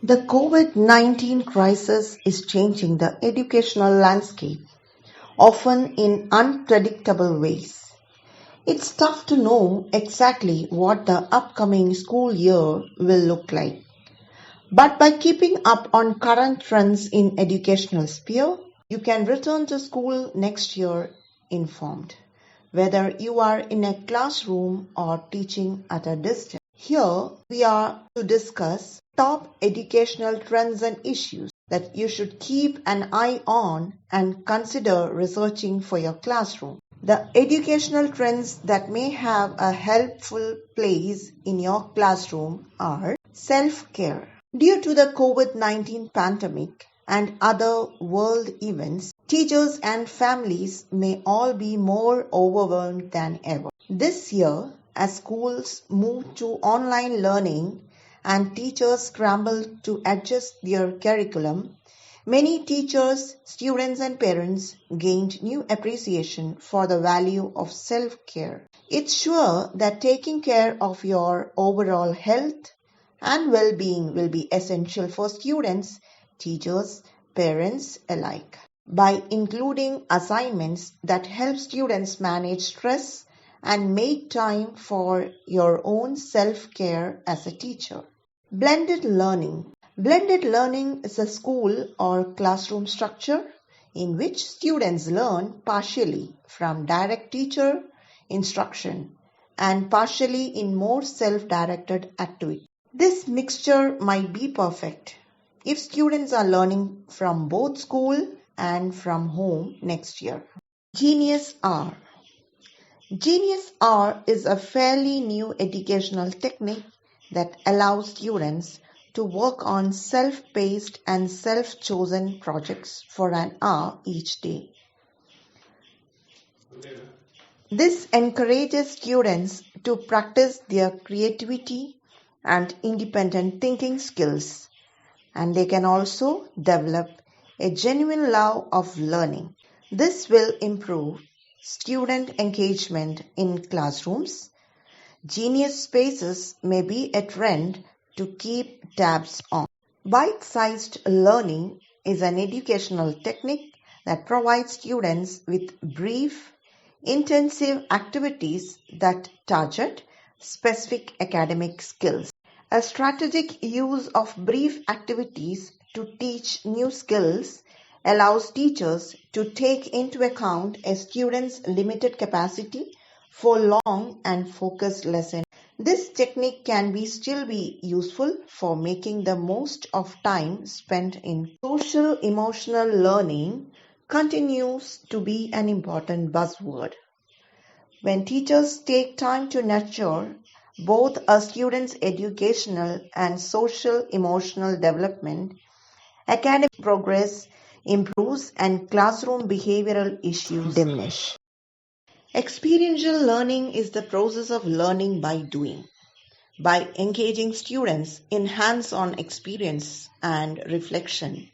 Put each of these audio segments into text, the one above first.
The COVID-19 crisis is changing the educational landscape, often in unpredictable ways. It's tough to know exactly what the upcoming school year will look like. But by keeping up on current trends in educational sphere, you can return to school next year informed, whether you are in a classroom or teaching at a distance. Here we are to discuss top educational trends and issues that you should keep an eye on and consider researching for your classroom. The educational trends that may have a helpful place in your classroom are self-care. Due to the COVID-19 pandemic and other world events, teachers and families may all be more overwhelmed than ever. This year, as schools move to online learning and teachers scramble to adjust their curriculum, many teachers, students, and parents gained new appreciation for the value of self-care. It's sure that taking care of your overall health and well-being will be essential for students, teachers, parents alike. By including assignments that help students manage stress and make time for your own self-care as a teacher. Blended learning. Blended learning is a school or classroom structure in which students learn partially from direct teacher instruction and partially in more self-directed activities. This mixture might be perfect if students are learning from both school and from home next year. Genius R. Genius R is a fairly new educational technique that allows students to work on self-paced and self-chosen projects for an hour each day. This encourages students to practice their creativity and independent thinking skills, and they can also develop a genuine love of learning. This will improve student engagement in classrooms. Genius spaces may be a trend to keep tabs on. Bite-sized learning is an educational technique that provides students with brief, intensive activities that target specific academic skills. A strategic use of brief activities to teach new skills allows teachers to take into account a student's limited capacity for long and focused lessons. This technique can still be useful for making the most of time spent in social emotional learning continues to be an important buzzword. When teachers take time to nurture both a student's educational and social emotional development, academic progress improves and classroom behavioral issues diminish. Experiential learning is the process of learning by doing. By engaging students in hands-on experience and reflection,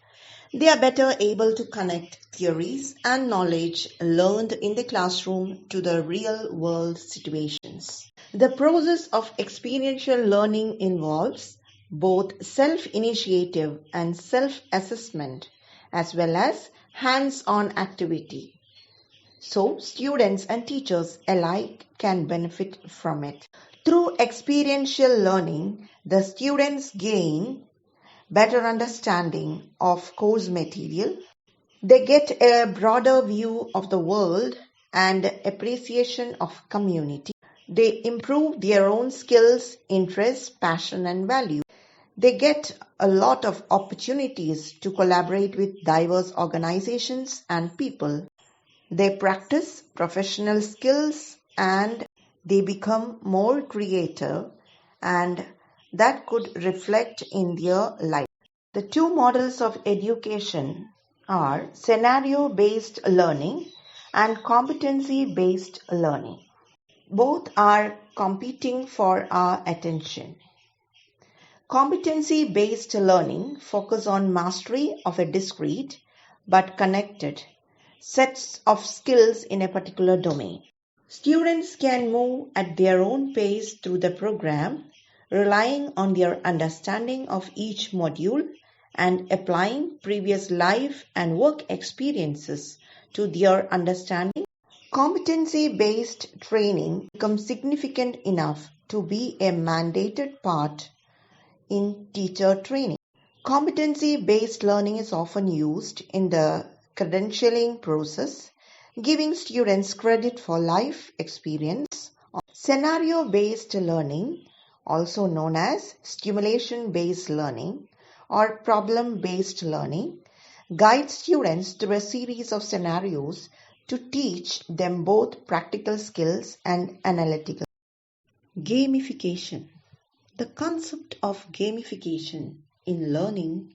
they are better able to connect theories and knowledge learned in the classroom to the real-world situations. The process of experiential learning involves both self-initiative and self-assessment as well as hands-on activity. So, students and teachers alike can benefit from it. Through experiential learning, the students gain better understanding of course material. They get a broader view of the world and appreciation of community. They improve their own skills, interests, passion, and value. They get a lot of opportunities to collaborate with diverse organizations and people. They practice professional skills and they become more creative, and that could reflect in their life. The two models of education are scenario-based learning and competency-based learning. Both are competing for our attention. Competency-based learning focuses on mastery of a discrete but connected sets of skills in a particular domain. Students can move at their own pace through the program, relying on their understanding of each module and applying previous life and work experiences to their understanding. Competency-based training becomes significant enough to be a mandated part in teacher training. Competency-based learning is often used in the credentialing process, giving students credit for life experience. Scenario-based learning, also known as stimulation-based learning or problem-based learning, guides students through a series of scenarios to teach them both practical skills and analytical. Gamification. The concept of gamification in learning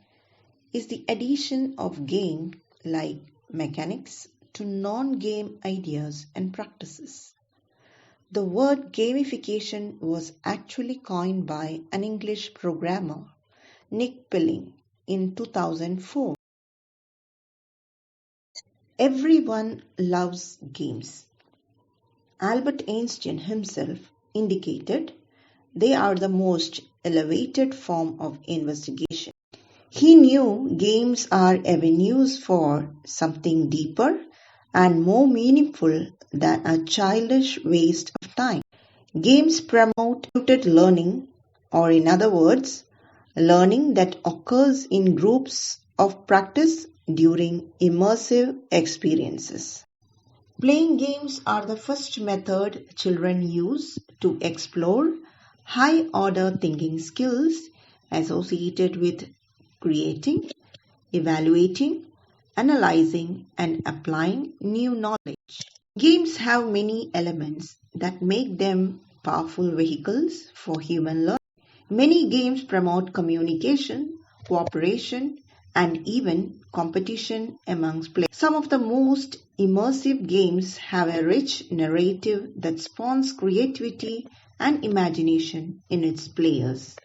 is the addition of game-like mechanics to non-game ideas and practices. The word gamification was actually coined by an English programmer, Nick Pilling, in 2004. Everyone loves games. Albert Einstein himself indicated they are the most elevated form of investigation. He knew games are avenues for something deeper and more meaningful than a childish waste of time. Games promote tutored learning, or in other words, learning that occurs in groups of practice during immersive experiences. Playing games are the first method children use to explore high-order thinking skills associated with creating, evaluating, analyzing, and applying new knowledge. Games have many elements that make them powerful vehicles for human learning. Many games promote communication, cooperation, and even competition amongst players. Some of the most immersive games have a rich narrative that spawns creativity and imagination in its players.